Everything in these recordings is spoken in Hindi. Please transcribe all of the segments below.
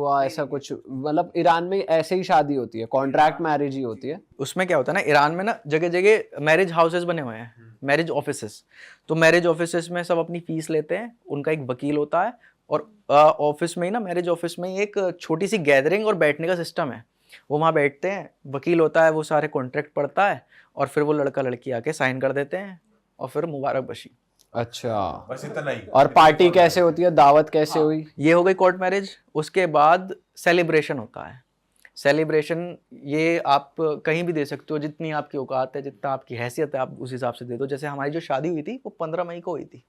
हुआ ऐसा कुछ, मतलब ईरान में ऐसे ही शादी होती है, कॉन्ट्रैक्ट मैरिज ही होती है? उसमें क्या होता है ना, ईरान में ना जगह जगह मैरिज हाउसेस बने हुए हैं, मैरिज ऑफिसेस। तो मैरिज ऑफिसेस में सब अपनी फीस लेते हैं, उनका एक वकील होता है, और ऑफिस में ही ना, मैरिज ऑफिस में ही एक छोटी सी गैदरिंग और बैठने का सिस्टम है। वो वहाँ बैठते हैं, वकील होता है, वो सारे कॉन्ट्रैक्ट पढ़ता है, और फिर वो लड़का लड़की आके साइन कर देते हैं, और फिर मुबारकबाशी। अच्छा, बस इतना ही। और पार्टी कैसे होती है, दावत कैसे हुई? ये हो गई कोर्ट मैरिज। उसके बाद सेलिब्रेशन होता है। सेलिब्रेशन ये आप कहीं भी दे सकते हो, जितनी आपकी औकात है, जितना आपकी हैसियत है, आप उस हिसाब से दे दो। जैसे हमारी जो शादी हुई थी वो 15 मई को हुई थी।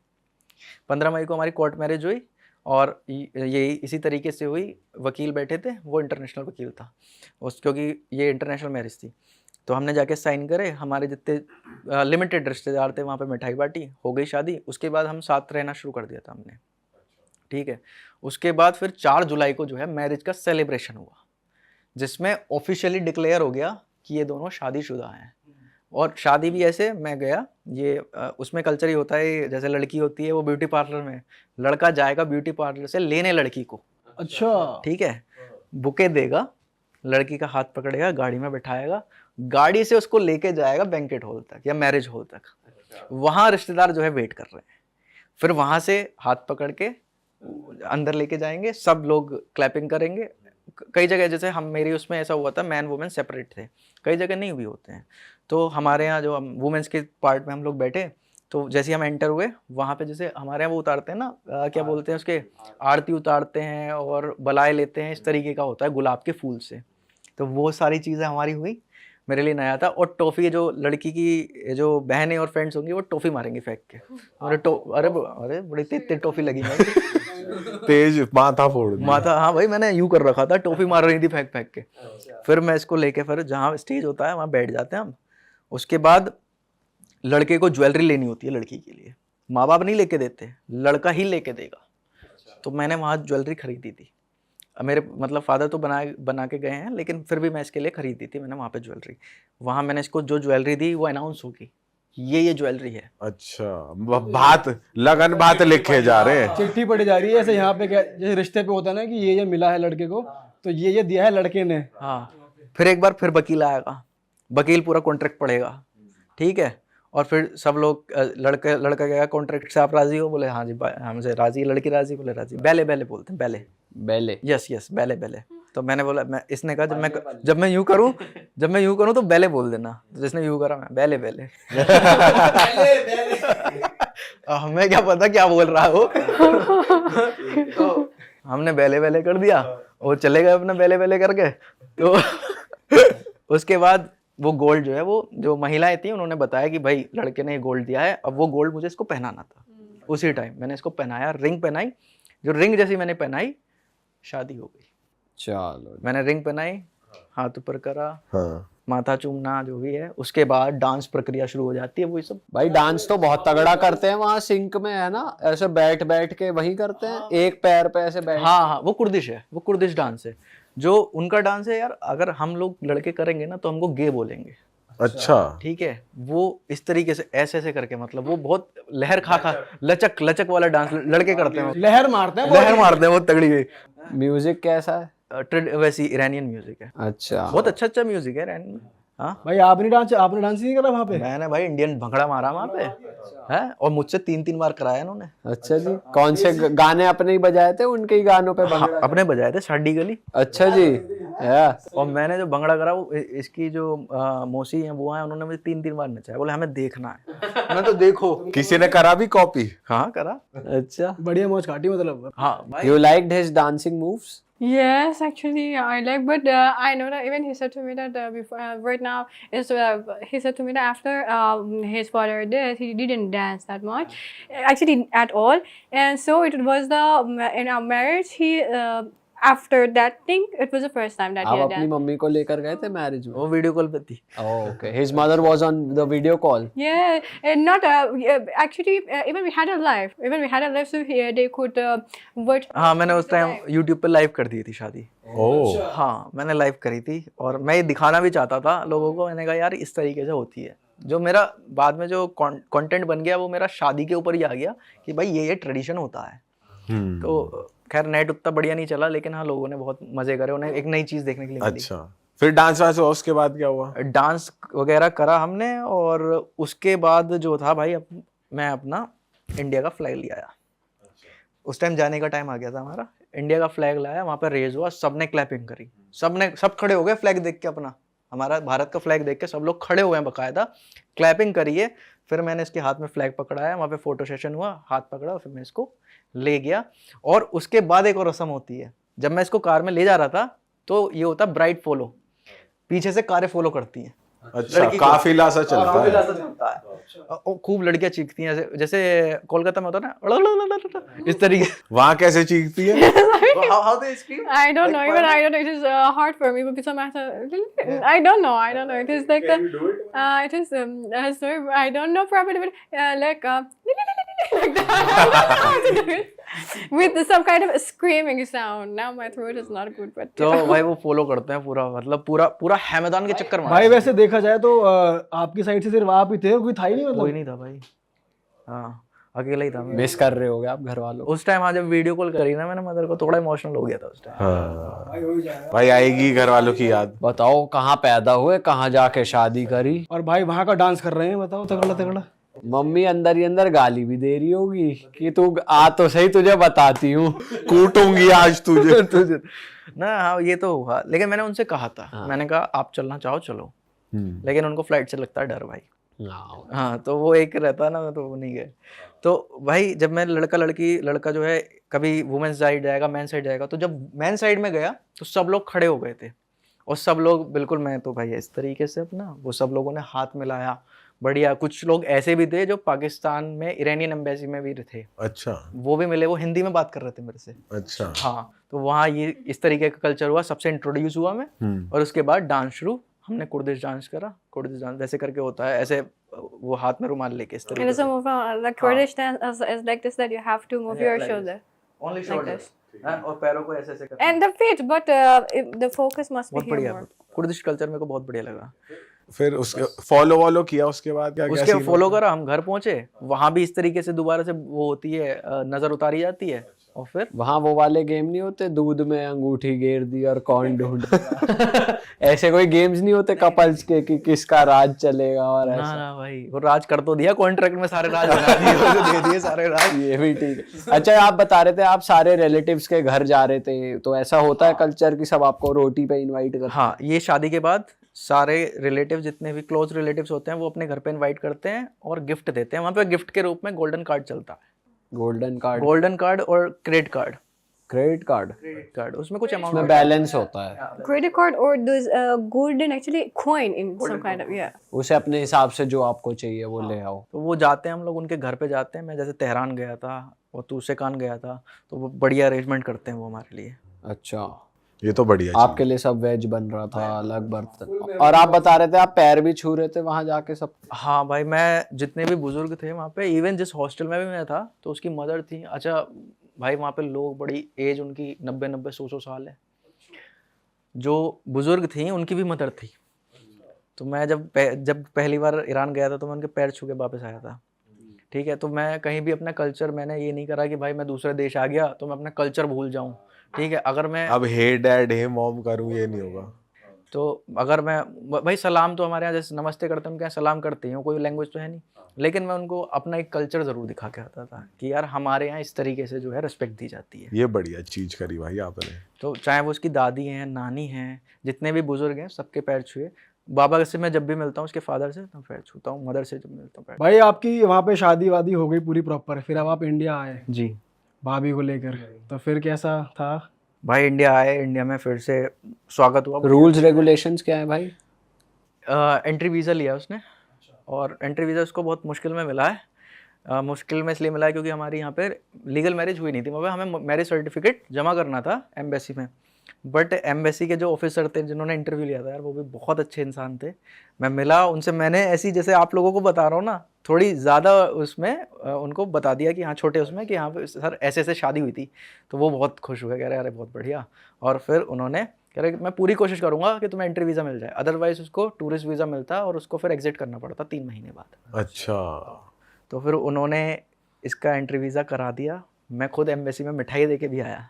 15 मई को हमारी कोर्ट मैरिज हुई, और ये इसी तरीके से हुई। वकील बैठे थे, वो इंटरनेशनल वकील था क्योंकि ये इंटरनेशनल मैरिज थी। तो हमने जाके साइन करे, हमारे जितने लिमिटेड रिश्तेदार थे वहाँ पे मिठाई बाटी, हो गई शादी। उसके बाद हम साथ रहना शुरू कर दिया था हमने, ठीक है। उसके बाद फिर 4 जुलाई को जो है मैरिज का सेलिब्रेशन हुआ, जिसमें ऑफिशियली डिक्लेयर हो गया कि ये दोनों शादीशुदा हैं। और शादी भी ऐसे, मैं गया, ये उसमें कल्चर ही होता है, जैसे लड़की होती है वो ब्यूटी पार्लर में, लड़का जाएगा ब्यूटी पार्लर से लेने लड़की को। अच्छा, ठीक है, बुके देगा, लड़की का हाथ पकड़ेगा, गाड़ी में बैठाएगा, गाड़ी से उसको लेके जाएगा बैंकेट हॉल तक या मैरिज हॉल तक। वहाँ रिश्तेदार जो है वेट कर रहे हैं, फिर वहाँ से हाथ पकड़ के अंदर लेके जाएंगे, सब लोग क्लैपिंग करेंगे। कई जगह जैसे हम, मेरी उसमें ऐसा हुआ था, मैन वुमेन सेपरेट थे, कई जगह नहीं भी होते हैं। तो हमारे यहाँ जो हम वुमेन्स के पार्ट में हम लोग बैठे, तो जैसे हम एंटर हुए वहाँ पे, जैसे हमारे यहाँ वो उतारते हैं ना, क्या बोलते हैं उसके, आरती उतारते हैं और बलाए लेते हैं, इस तरीके का होता है गुलाब के फूल से। तो वो सारी चीज़ें हमारी हुई, मेरे लिए नया था। और टॉफ़ी, जो लड़की की जो बहनें और फ्रेंड्स होंगी वो टॉफ़ी मारेंगी फेंक के। अरे अरे बड़ी तेज टॉफ़ी लगी मुझे। तेज माथा फोड़ दिया। माथा, हाँ भाई, मैंने यूं कर रखा था, टॉफ़ी मार रही थी फेंक फेंक के। फिर मैं इसको लेके, फिर जहाँ स्टेज होता है वहाँ बैठ जाते हैं हम। उसके बाद लड़के को ज्वेलरी लेनी होती है लड़की के लिए, माँ बाप नहीं लेके देते, लड़का ही लेके देगा। तो मैंने वहाँ ज्वेलरी खरीदी थी। मेरे मतलब फादर तो बना के गए हैं, लेकिन फिर भी मैं इसके लिए खरीदी थी मैंने वहाँ पे ज्वेलरी। वहाँ मैंने इसको जो ज्वेलरी दी वो अनाउंस होगी, ये ज्वेलरी है। अच्छा, बात लगन बात लिखे जा रहे हैं, चिट्ठी पढ़ी जा रही है। ऐसे यहाँ पे क्या, जैसे रिश्ते पे होता है ना कि ये मिला है लड़के को, तो ये दिया है लड़के ने। हाँ, फिर एक बार फिर वकील आएगा, वकील पूरा कॉन्ट्रैक्ट पढ़ेगा, ठीक है। और फिर सब लोग, लड़का कहेगा कॉन्ट्रैक्ट से आप राजी हो? बोले हाँ जी, हमसे राजी। लड़की राजी? बोले राजी। बेले बेले बोलते हैं, बेले बेले, यस बेले बेले। तो मैंने बोला, इसने कहा जब मैं यूं करूं तो बेले बोल देना। तो इसने यूं करा, मैं बेले बेले। हमें क्या पता क्या बोल रहा है वो। तो हमने बेले बेले कर दिया, और चले गए अपने बेले बेले करके। तो उसके बाद वो गोल्ड जो है, वो जो महिलाएं थी उन्होंने बताया कि भाई लड़के ने गोल्ड दिया है, अब वो गोल्ड मुझे इसको पहनाना था। उसी टाइम मैंने इसको पहनाया, रिंग पहनाई। जो रिंग जैसी मैंने पहनाई, शादी हो गई। चलो, मैंने रिंग पहनाई, हाथ ऊपर करा, हाँ। माथा चूमना जो भी है। उसके बाद डांस प्रक्रिया शुरू हो जाती है, वही सब। भाई डांस तो बहुत तगड़ा करते हैं वहाँ सिंक में, है ना? ऐसे बैठ बैठ के वही करते हैं, एक पैर पे ऐसे बैठ। हाँ, वो कुर्दिश है, वो कुर्दिश डांस है जो उनका डांस है यार। अगर हम लोग लड़के करेंगे ना तो हमको गे बोलेंगे, अच्छा, ठीक है। वो इस तरीके से ऐसे ऐसे करके, मतलब वो बहुत लहर खा लचक लचक वाला डांस लड़के करते हैं। लहर मारते हैं बहुत तगड़ी। म्यूजिक कैसा है? वैसी ईरानियन म्यूजिक है। अच्छा, बहुत अच्छा म्यूजिक है ईरान में। हाँ भाई, आपने डांस नहीं करा वहाँ पे? मैंने भाई इंडियन भंगड़ा मारा वहाँ पे है, और मुझसे 3 बार कराया इन्होंने। अच्छा जी, कौन से गाने अपने ही बजाए थे, उनके ही गानों पे हाँ, भंगड़ा? अपने बजाए थे साडी गली। अच्छा जी, और मैंने जो भंगड़ा करा, वो इसकी जो मौसी है, वो है, उन्होंने मुझे 3 बार नचाया। बोले हमें देखना है। मैं तो देखो, किसी ने करा भी कॉपी? हाँ करा। अच्छा, बढ़िया मौज काटी मतलब। हाँ भाई। you liked his dancing moves? Yes, actually, I like, but I know that even he said to me that before, right now, is he said to me that after his father death, he didn't dance that much, actually at all, and so it was in our marriage, he after that thing, it was the first time that he आप had अपनी danced. मम्मी को लेकर गए थे मैरिज में? वो वीडियो कॉल पे थी। Okay, his mother was on the video call. Yeah, and not actually even we had a live, so here they could watch. हाँ, मैंने उस टाइम यूट्यूब पे लाइव कर दी थी शादी। ओह, हाँ, मैंने लाइव करी थी, और मैं ये दिखाना भी चाहता था लोगों को। मैंने कहा यार इस तरीके से होती है। जो मेरा बाद में जो कंटेंट बन गया, वो मेरा शादी के ऊपर ही आ गया कि भाई ये ट्रेडिशन होता है। तो खैर नेट उतना बढ़िया नहीं चला, लेकिन हाँ लोगों ने बहुत मजे करे, उन्हें एक नई चीज देखने के लिए मिली। अच्छा, फिर डांस वांस हुआ, उसके बाद क्या हुआ? डांस वगैरह करा हमने, और उसके बाद जो था भाई, मैं अपना इंडिया का फ्लैग ले आया। उस टाइम जाने का टाइम आ गया था हमारा। इंडिया का फ्लैग लाया, वहाँ पे रेज हुआ, सबने क्लैपिंग करी, सब खड़े हो गए फ्लैग देख के, अपना हमारा भारत का फ्लैग देख के सब लोग खड़े हुए हैं, बकायदा क्लैपिंग करिए। फिर मैंने इसके हाथ में फ्लैग पकड़ाया, वहाँ पे फोटो सेशन हुआ, हाथ पकड़ा, फिर मैं इसको ले गया। और उसके बाद एक और रस्म होती है, जब मैं इसको कार में ले जा रहा था तो ये होता ब्राइड फॉलो, पीछे से कारें फॉलो करती हैं। अच्छा, काफिला सा चलता है। और खूब लड़कियां चीखती हैं, जैसे कोलकाता में होता है ना, इस तरीके। वहाँ कैसे चीखती है? How they scream? I don't know. Like Even fire? I don't know. It is hard for me because I'm at a. I don't know. I don't know. It is like Can you do it? it is. Sorry, I don't know properly, but like like that. I don't know how to do it. With some kind of a screaming sound. Now my throat is not good, but. तो भाई वो फॉलो करते हैं पूरा, मतलब पूरा हैमदान के चक्कर में। भाई वैसे देखा जाए तो आपकी साइड से सिर्फ आप ही थे, कोई था ही नहीं कोई मतलब? नहीं था भाई, हाँ अकेला ही था मैं। मिस कर रहे होगे आप घर वालों? उस टाइम जब वीडियो कॉल करी ना मैंने मदर को, थोड़ा इमोशनल हो गया था उस टाइम। हाँ भाई, आएगी घर वालों की याद। बताओ कहाँ पैदा हुए, कहाँ जाके शादी करी? और भाई वहाँ का डांस कर रहे हैं, बताओ तगड़ा तगड़ा। मम्मी अंदर ही अंदर गाली भी दे रही होगी कि तू आ तो सही, तुझे बताती हूँ। कूटूंगी आज तुझे। ना हाँ ये तो हुआ, लेकिन मैंने उनसे कहा था, मैंने कहा आप चलना चाहो चलो, लेकिन उनको फ्लाइट से लगता है डर भाई। हाँ तो वो एक रहता है ना, तो वो नहीं गए। तो भाई जब मैं लड़का जो है कभी वुमेन्स साइड जाएगा, मैन साइड जाएगा, तो जब मैन साइड में गया तो सब लोग खड़े हो गए थे, और सब लोग बिल्कुल, मैं तो भाई इस तरीके से अपना, वो सब लोगों ने हाथ मिलाया बढ़िया। कुछ लोग ऐसे भी थे जो पाकिस्तान में ईरानियन एम्बेसी में भी थे, अच्छा, वो भी मिले, वो हिंदी में बात कर रहे थे मेरे से। अच्छा, हाँ तो वहाँ ये इस तरीके का कल्चर हुआ, सबसे इंट्रोड्यूस हुआ मैं। और उसके बाद डांस शुरू, हमने कुर्दिश डांस करा। कुर्दिश डांस वैसे करके होता है, ऐसे वो हाथ में रुमाल लेके इस And तरीके it's a move like Kurdish dance is like this, that you have to move your shoulder only like shoulder, this. और पैरों को ऐसे ऐसे करना। And the feet, but the focus must be बहुत here बढ़िया, more. कुर्दिश कल्चर मेरे को बहुत बढ़िया लगा। फिर उसके फॉलो किया, उसके बाद क्या उसके फॉलो करा, हम घर पहुंचे, वहां भी इस तरीके से दोबारा से वो होती है, नजर उतारी जाती है, और फिर वहाँ वो वाले गेम नहीं होते, दूध में अंगूठी गेर दी और कौन ढूंढ ऐसे कोई गेम्स नहीं होते कपल्स के कि किसका राज चलेगा और ना ऐसा? ना भाई, वो राज कर तो दिया, कॉन्ट्रैक्ट में सारे राज बना दिए, उसे दे दिए सारे राज। ये भी ठीक है। अच्छा, आप बता रहे थे आप सारे रिलेटिव्स के घर जा रहे थे, तो ऐसा होता है कल्चर की सब आपको रोटी पे इनवाइट करते हैं? हाँ, ये शादी के बाद सारे रिलेटिव, जितने भी क्लोज रिलेटिव्स होते हैं, वो अपने घर पे इनवाइट करते हैं और गिफ्ट देते हैं। वहाँ पे गिफ्ट के रूप में गोल्डन कार्ड चलता है, गोल्डन कार्ड और क्रेडिट कार्ड, उसमें कुछ अमाउंट में बैलेंस होता है। Credit card or those golden actually coin in some kind of, yeah. उसे अपने हिसाब से जो आपको चाहिए वो ले आओ। तो वो जाते हैं, हम लोग उनके घर पे जाते हैं। मैं जैसे तेहरान गया था और तूसेकान गया था, तो वो बढ़िया अरेंजमेंट करते हैं वो हमारे लिए। अच्छा, ये तो बढ़िया चीज़ आपके लिए सब वेज बन रहा था, अलग बर्तन। और आप बता रहे थे आप पैर भी छू रहे थे वहां जाके सब? हाँ भाई, मैं जितने भी बुजुर्ग थे वहाँ पे, इवन जिस हॉस्टल में भी मैं था, तो उसकी मदर थी। अच्छा भाई, वहाँ पे लोग बड़ी एज उनकी 90-90 100 साल है। जो बुजुर्ग थी उनकी भी मदर थी। तो मैं जब पहली बार ईरान गया था तो मैं उनके पैर छू के वापस आया था। ठीक है, तो मैं कहीं भी अपना कल्चर, मैंने ये नहीं करा कि भाई मैं दूसरे देश आ गया तो मैं अपना कल्चर भूल जाऊँ। ठीक है, अगर मैं अब हे डैड हे मॉम करूँ, ये नहीं होगा। तो अगर मैं भाई, सलाम तो हमारे यहाँ जैसे नमस्ते करते हैं, उनके यहाँ सलाम करते हैं, कोई लैंग्वेज तो है नहीं, लेकिन मैं उनको अपना एक कल्चर ज़रूर दिखा के आता था कि यार हमारे यहाँ इस तरीके से जो है रिस्पेक्ट दी जाती है। ये बढ़िया चीज़ करी भाई आपने। तो चाहे वो उसकी दादी हैं, नानी हैं, जितने भी बुजुर्ग हैं, सबके पैर छुए। बाबा से मैं जब भी मिलता हूँ, उसके फादर से तो पैर छूता हूँ, मदर से जब मिलता हूँ पैर। भाई आपकी वहाँ पे शादी वादी हो गई पूरी प्रॉपर, फिर अब आप इंडिया आए जी भाभी को लेकर, तो फिर कैसा था? भाई, इंडिया आए, इंडिया में फिर से स्वागत हुआ। रूल्स रेगुलेशंस क्या है भाई? एंट्री वीज़ा लिया उसने, और एंट्री वीज़ा उसको बहुत मुश्किल में मिला है। मुश्किल में इसलिए मिला है क्योंकि हमारी यहाँ पे लीगल मैरिज हुई नहीं थी। मतलब हमें मैरिज सर्टिफिकेट जमा करना था एम्बेसी में, बट एम्बेसी के जो ऑफिसर थे जिन्होंने इंटरव्यू लिया था यार, वो भी बहुत अच्छे इंसान थे। मैं मिला उनसे, मैंने ऐसी जैसे आप लोगों को बता रहा हूँ ना, थोड़ी ज़्यादा उसमें उनको बता दिया कि हाँ, छोटे उसमें कि यहाँ पे सर ऐसे ऐसे शादी हुई थी। तो वो बहुत खुश हुए, कह रहे अरे बहुत बढ़िया। और फिर उन्होंने कह रहे मैं पूरी कोशिश करूँगा कि तुम्हें एंट्री वीज़ा मिल जाए, अदरवाइज़ उसको टूरिस्ट वीज़ा मिलता और उसको फिर एग्जिट करना पड़ता 3 महीने बाद। अच्छा, तो फिर उन्होंने इसका एंट्री वीज़ा करा दिया, मैं खुद एम्बेसी में मिठाई दे के भी आया।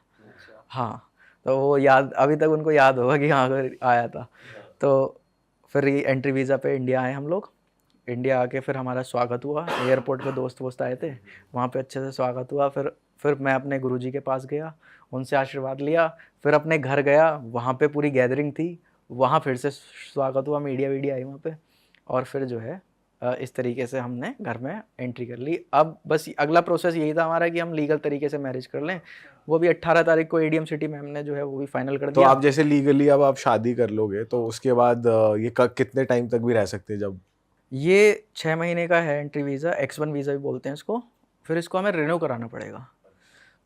हाँ, तो वो याद अभी तक उनको याद होगा कि हाँ अगर आया था। तो फिर एंट्री वीज़ा पे इंडिया आए हम लोग। इंडिया आके फिर हमारा स्वागत हुआ, एयरपोर्ट पे दोस्त वोस्त आए थे, वहाँ पे अच्छे से स्वागत हुआ। फिर मैं अपने गुरुजी के पास गया, उनसे आशीर्वाद लिया। फिर अपने घर गया, वहाँ पे पूरी गैदरिंग थी, वहाँ फिर से स्वागत हुआ, मीडिया वीडिया आई वहाँ पे। और फिर जो है इस तरीके से हमने घर में एंट्री कर ली। अब बस अगला प्रोसेस यही था हमारा कि हम लीगल तरीके से मैरिज कर लें। वो भी 18 तारीख को एडीएम सिटी में हमने जो है वो भी फाइनल कर तो दिया। आप जैसे लीगली अब आप शादी कर लोगे तो उसके बाद ये कितने टाइम तक भी रह सकते हैं? जब ये 6 महीने का है एंट्री वीज़ा, X1 वीज़ा भी बोलते हैं इसको। फिर इसको हमें रिन्यू कराना पड़ेगा,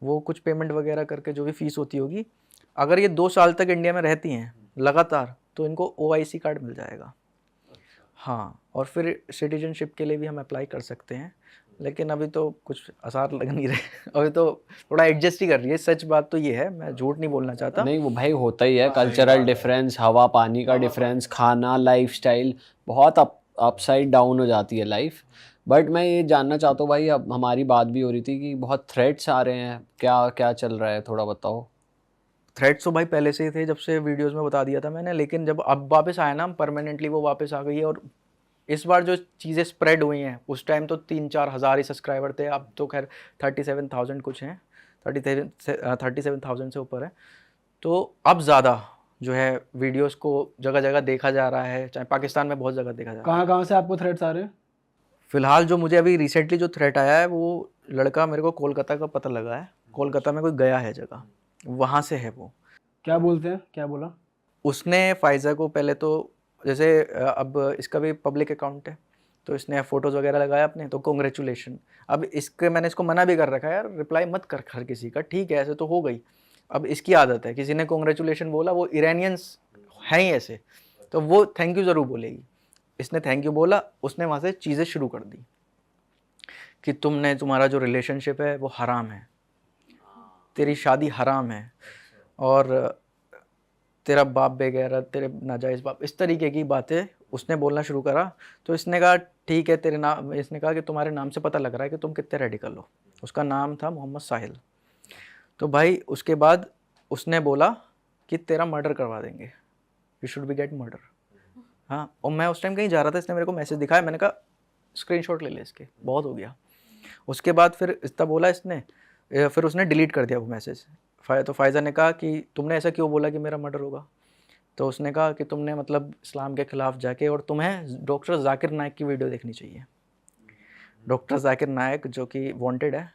वो कुछ पेमेंट वगैरह करके जो भी फीस होती होगी। अगर ये 2 साल तक इंडिया में रहती हैं लगातार तो इनको OIC कार्ड मिल जाएगा। हाँ, और फिर सिटीजनशिप के लिए भी हम अप्लाई कर सकते हैं, लेकिन अभी तो कुछ आसार लग नहीं रहे। अभी तो थोड़ा एडजस्ट ही कर रही है। सच बात तो ये है, मैं झूठ नहीं बोलना चाहता। नहीं वो भाई होता ही है, कल्चरल डिफरेंस, हवा पानी का डिफरेंस, खाना, लाइफस्टाइल, बहुत अपसाइड डाउन हो जाती है लाइफ। बट मैं ये जानना चाहता हूँ भाई, अब हमारी बात भी हो रही थी कि बहुत थ्रेट्स आ रहे हैं, क्या क्या चल रहा है, थोड़ा बताओ। थ्रेड्स तो भाई पहले से ही थे, जब से वीडियोस में बता दिया था मैंने, लेकिन जब अब वापस आया ना परमानेंटली, वो वापस आ गई है। और इस बार जो चीज़ें स्प्रेड हुई हैं, उस टाइम तो 3-4 हज़ार ही सब्सक्राइबर थे, अब तो खैर 37,000 कुछ हैं, 37,000 से ऊपर है। तो अब ज़्यादा जो है वीडियोस को जगह जगह देखा जा रहा है, चाहे पाकिस्तान में बहुत जगह देखा जा रहा है। कहाँ से आपको थ्रेट्स आ रहे हैं? फिलहाल जो मुझे अभी रिसेंटली जो थ्रेट आया है, वो लड़का मेरे को कोलकाता का पता लगा है, कोलकाता में कोई गया है जगह, वहाँ से है वो। क्या बोलते हैं, क्या बोला? उसने फ़ाइज़ा को पहले तो जैसे अब इसका भी पब्लिक अकाउंट है, तो इसने फ़ोटोज़ वगैरह लगाया अपने, तो कॉन्ग्रेचुलेशन। अब इसके मैंने इसको मना भी कर रखा है, यार रिप्लाई मत कर हर किसी का, ठीक है ऐसे तो हो गई। अब इसकी आदत है, किसी ने कॉन्ग्रेचुलेशन बोला, वो ईरानियंस हैं ही ऐसे, तो वो थैंक यू ज़रूर बोलेगी। इसने थैंक यू बोला, उसने वहाँ से चीज़ें शुरू कर दी कि तुम्हारा जो रिलेशनशिप है वो हराम है, तेरी शादी हराम है, और तेरा बाप वगैरह, तेरे नाजायज़ बाप, इस तरीके की बातें उसने बोलना शुरू करा। तो इसने कहा ठीक है तेरे नाम, इसने कहा कि तुम्हारे नाम से पता लग रहा है कि तुम कितने रेडिकल हो। उसका नाम था मोहम्मद साहिल। तो भाई उसके बाद उसने बोला कि तेरा मर्डर करवा देंगे, you should be get murder. हाँ, और मैं उस टाइम कहीं जा रहा था, इसने मेरे को मैसेज दिखाया, मैंने कहा स्क्रीनशॉट ले ले इसके, बहुत हो गया। उसके बाद फिर इतना बोला इसने, फिर उसने डिलीट कर दिया वो मैसेज। तो फ़ायज़ा ने कहा कि तुमने ऐसा क्यों बोला कि मेरा मर्डर होगा? तो उसने कहा कि तुमने मतलब इस्लाम के ख़िलाफ़ जाके, और तुम्हें डॉक्टर जाकिर नायक की वीडियो देखनी चाहिए। डॉक्टर जाकिर नायक जो कि वांटेड है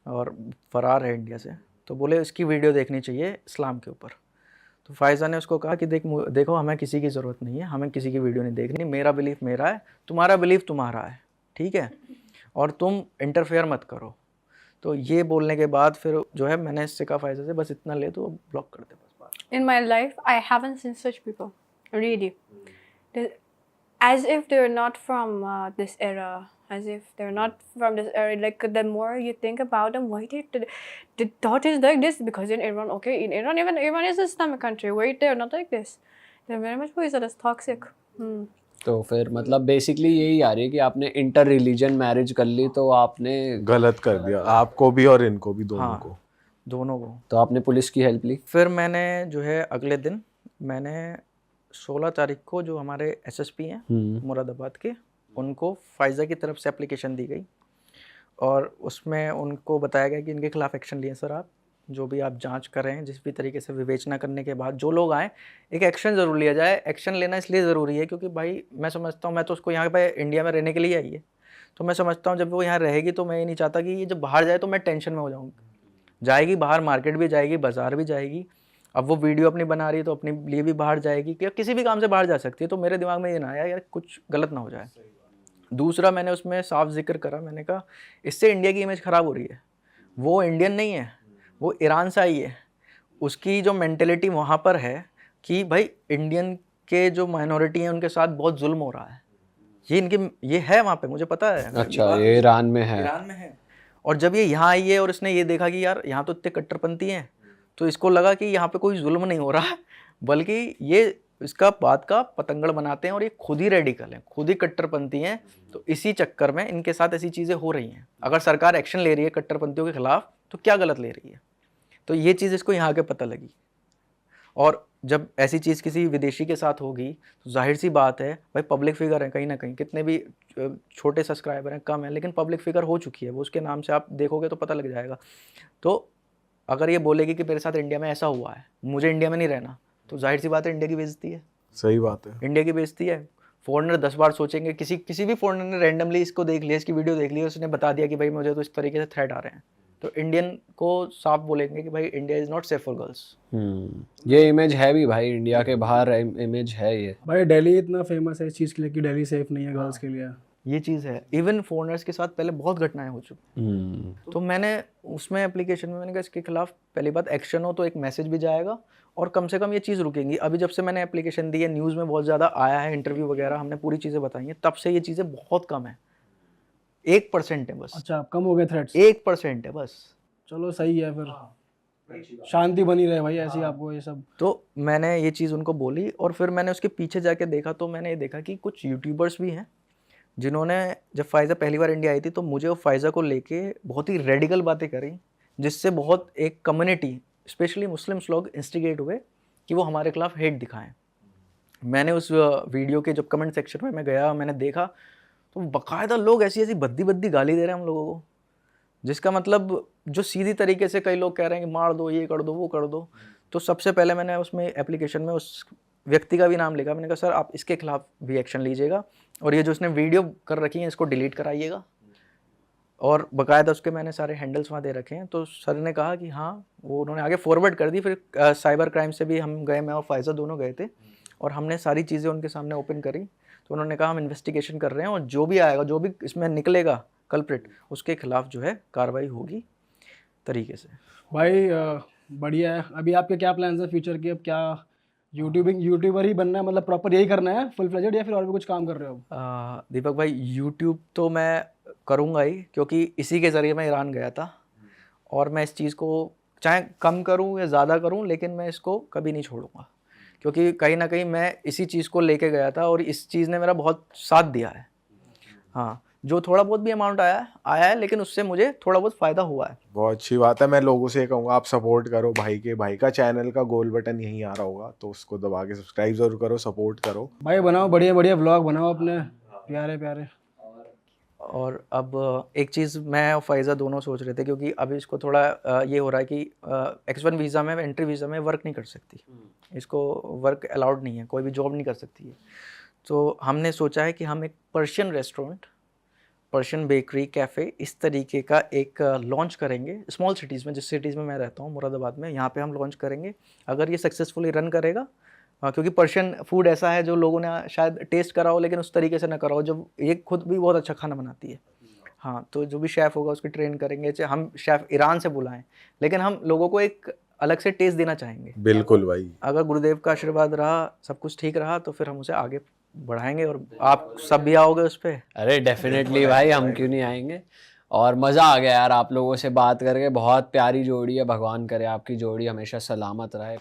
और फ़रार है इंडिया से, तो बोले इसकी वीडियो देखनी चाहिए इस्लाम के ऊपर। तो फ़ायज़ा ने उसको कहा कि देखो हमें किसी की ज़रूरत नहीं है, हमें किसी की वीडियो नहीं देखनी, मेरा बिलीफ मेरा है, तुम्हारा बिलीफ तुम्हारा है, ठीक है, और तुम इंटरफेयर मत करो। तो ये बोलने के बाद फिर जो है मैंने इससे कहा फ़ायज़ा से बस इतना ले तो ब्लॉक कर दे बस बात। In my life, I haven't seen such people, really. As if they're not from this era, as if they're not from this era. Like the more you think about them, why the thought is like this? Because in Iran, okay, in Iran, even Iran is an Islamic country. Why they're not like this? They're very much poisonous, toxic. तो फिर मतलब बेसिकली यही आ रही है कि आपने इंटर रिलीजन मैरिज कर ली, तो आपने गलत कर दिया, आपको भी और इनको भी, दोनों हाँ, को, दोनों को। तो आपने पुलिस की हेल्प ली? फिर मैंने जो है अगले दिन मैंने 16 तारीख को जो हमारे SSP हैं मुरादाबाद के, उनको फ़ायज़ा की तरफ से एप्लीकेशन दी गई, और उसमें उनको बताया गया कि इनके खिलाफ़ एक्शन लिए सर, आप जो भी आप जांच कर रहे हैं, जिस भी तरीके से विवेचना करने के बाद जो लोग आए, एक एक्शन ज़रूर लिया जाए। एक्शन लेना इसलिए ज़रूरी है क्योंकि भाई मैं समझता हूँ, मैं तो उसको यहाँ पे इंडिया में रहने के लिए आई है, तो मैं समझता हूँ जब वो यहाँ रहेगी तो मैं ये नहीं चाहता कि ये जब बाहर जाए तो मैं टेंशन में हो जाऊँ। जाएगी बाहर, मार्केट भी जाएगी, बाज़ार भी जाएगी, अब वो वीडियो अपनी बना रही है तो अपने लिए भी बाहर जाएगी, या किसी भी काम से बाहर जा सकती है। तो मेरे दिमाग में ये ना आया यार कुछ गलत ना हो जाए। दूसरा मैंने उसमें साफ जिक्र करा, मैंने कहा इससे इंडिया की इमेज ख़राब हो रही है। वो इंडियन नहीं है, वो ईरान से आई है, उसकी जो मेंटेलिटी वहाँ पर है कि भाई इंडियन के जो माइनॉरिटी हैं उनके साथ बहुत जुल्म हो रहा है, ये है वहाँ पे, मुझे पता है। अच्छा, ये ईरान में है? ईरान में है। और जब ये यहाँ आई है और इसने ये देखा कि यार यहाँ तो इतने कट्टरपंथी हैं, तो इसको लगा कि यहाँ पे कोई जुल्म नहीं हो रहा है, बल्कि ये इसका बात का पतंगड़ बनाते हैं, और ये खुद ही रेडिकल हैं, खुद ही कट्टरपंथी हैं। तो इसी चक्कर में इनके साथ ऐसी चीज़ें हो रही हैं। अगर सरकार एक्शन ले रही है कट्टरपंथियों के खिलाफ तो क्या गलत ले रही है। तो ये चीज़ इसको यहाँ के पता लगी। और जब ऐसी चीज़ किसी विदेशी के साथ होगी तो जाहिर सी बात है भाई, पब्लिक फिगर है कहीं ना कहीं, कितने भी छोटे सब्सक्राइबर हैं, कम है, लेकिन पब्लिक फिगर हो चुकी है वो, उसके नाम से आप देखोगे तो पता लग जाएगा। तो अगर ये बोलेगी कि मेरे साथ इंडिया में ऐसा हुआ है, मुझे इंडिया में नहीं रहना, तो जाहिर सी बात है इंडिया की बेइज्जती है। सही बात है। इंडिया की बेइज्जती है। फॉरेनर 10 बार सोचेंगे, किसी भी फॉरेनर ने रैंडमली इसको देख लिया, इसकी वीडियो देख ली, उसने बता दिया कि भाई मुझे तो इस तरीके से थ्रेट आ रहे हैं, तो इंडियन को साफ बोलेंगे कि भाई India is not safe for girls. ये इमेज है भी भाई, इंडिया के बाहर इमेज है ये। भाई दिल्ली इतना फेमस है इस चीज़ के लिए कि दिल्ली सेफ नहीं है गर्ल्स के लिए। ये चीज़ है। इवन फॉरेनर्स के साथ पहले बहुत घटनाएं हो चुकी। तो मैंने उसमें एप्लीकेशन में मैंने कहा इसके खिलाफ पहली बात एक्शन हो तो एक मैसेज भी जाएगा और कम से कम ये चीज़ रुकेंगी। अभी जब से मैंने एप्लीकेशन दी है, न्यूज़ में बहुत ज़्यादा आया है, इंटरव्यू वगैरह हमने पूरी चीज़ें बताई हैं, तब से ये चीज़ें बहुत कम है। 1% है बस। अच्छा, कम हो गए थ्रेट्स? 1% है बस। चलो सही है, फिर शांति बनी रहे भाई ऐसी आपको ये सब। तो मैंने ये चीज़ उनको बोली और फिर मैंने उसके पीछे जाके देखा तो मैंने ये देखा कि कुछ यूट्यूबर्स भी हैं जिन्होंने, जब फ़ाइज़ा पहली बार इंडिया आई थी तो मुझे वो फ़ाइज़ा को लेके बहुत ही रेडिकल बातें करी, जिससे बहुत एक कम्युनिटी स्पेशली मुस्लिम्स लोग इंस्टिगेट हुए कि वो हमारे खिलाफ हेट दिखाएं। मैंने उस वीडियो के जब कमेंट सेक्शन में मैं गया, मैंने देखा तो बाकायदा लोग ऐसी ऐसी भद्दी गाली दे रहे हैं हम लोगों को, जिसका मतलब जो सीधी तरीके से कई लोग कह रहे हैं कि मार दो, ये कर दो, वो कर दो। तो सबसे पहले मैंने उसमें एप्लीकेशन में उस व्यक्ति का भी नाम लिखा। मैंने कहा सर आप इसके खिलाफ भी एक्शन लीजिएगा और ये जो उसने वीडियो कर रखी है इसको डिलीट कराइएगा। और बाकायदा उसके मैंने सारे हैंडल्स वहाँ दे रखे हैं। तो सर ने कहा कि हाँ, वो उन्होंने आगे फॉरवर्ड कर दी। फिर साइबर क्राइम से भी हम गए, मैं और फ़ाइज़ा दोनों गए थे और हमने सारी चीज़ें उनके सामने ओपन करी। तो उन्होंने कहा हम इन्वेस्टिगेशन कर रहे हैं और जो भी आएगा, जो भी इसमें निकलेगा कल्प्रिट, उसके खिलाफ जो है कार्रवाई होगी तरीके से। भाई बढ़िया है। अभी आपके क्या प्लान्स है फ्यूचर के? अब क्या यूट्यूबर ही बनना है, मतलब प्रॉपर यही करना है फुल फ्लेजेड, या फिर और भी कुछ काम कर रहे हो? दीपक भाई यूट्यूब तो मैं करूँगा ही, क्योंकि इसी के ज़रिए मैं ईरान गया था और मैं इस चीज़ को चाहे कम करूँ या ज़्यादा करूँ, लेकिन मैं इसको कभी नहीं छोड़ूंगा, क्योंकि कहीं ना कहीं मैं इसी चीज़ को लेके गया था और इस चीज़ ने मेरा बहुत साथ दिया है। हाँ, जो थोड़ा बहुत भी अमाउंट आया है लेकिन उससे मुझे थोड़ा बहुत फ़ायदा हुआ है। बहुत अच्छी बात है। मैं लोगों से ये कहूँगा आप सपोर्ट करो भाई का चैनल का गोल बटन यहीं आ रहा होगा, तो उसको दबा के सब्सक्राइब जरूर करो, सपोर्ट करो भाई। बनाओ बढ़िया बढ़िया व्लॉग बनाओ अपने प्यारे प्यारे। और अब एक चीज़ मैं और फ़ाइज़ा दोनों सोच रहे थे, क्योंकि अभी इसको थोड़ा ये हो रहा है कि X1 वीज़ा में, एंट्री वीज़ा में वर्क नहीं कर सकती, इसको वर्क अलाउड नहीं है, कोई भी जॉब नहीं कर सकती है। तो हमने सोचा है कि हम एक Persian restaurant, Persian bakery, cafe, इस तरीके का एक लॉन्च करेंगे स्मॉल सिटीज़ में। जिस सिटीज़ में मैं रहता हूँ मुरादाबाद में, यहाँ पे हम लॉन्च करेंगे अगर ये सक्सेसफुली रन करेगा। क्योंकि पर्शियन फूड ऐसा है जो लोगों ने शायद टेस्ट करा हो लेकिन उस तरीके से ना करा हो, जब ये खुद भी बहुत अच्छा खाना बनाती है। हाँ, तो जो भी शेफ़ होगा उसकी ट्रेन करेंगे, चाहे हम शेफ़ ईरान से बुलाएं, लेकिन हम लोगों को एक अलग से टेस्ट देना चाहेंगे। बिल्कुल भाई, अगर गुरुदेव का आशीर्वाद रहा, सब कुछ ठीक रहा, तो फिर हम उसे आगे बढ़ाएंगे और आप सब भी आओगे उस पर। अरे डेफिनेटली भाई, हम क्यों नहीं आएंगे। और मज़ा आ गया यार आप लोगों से बात करके, बहुत प्यारी जोड़ी है। भगवान करे आपकी जोड़ी हमेशा सलामत रहे।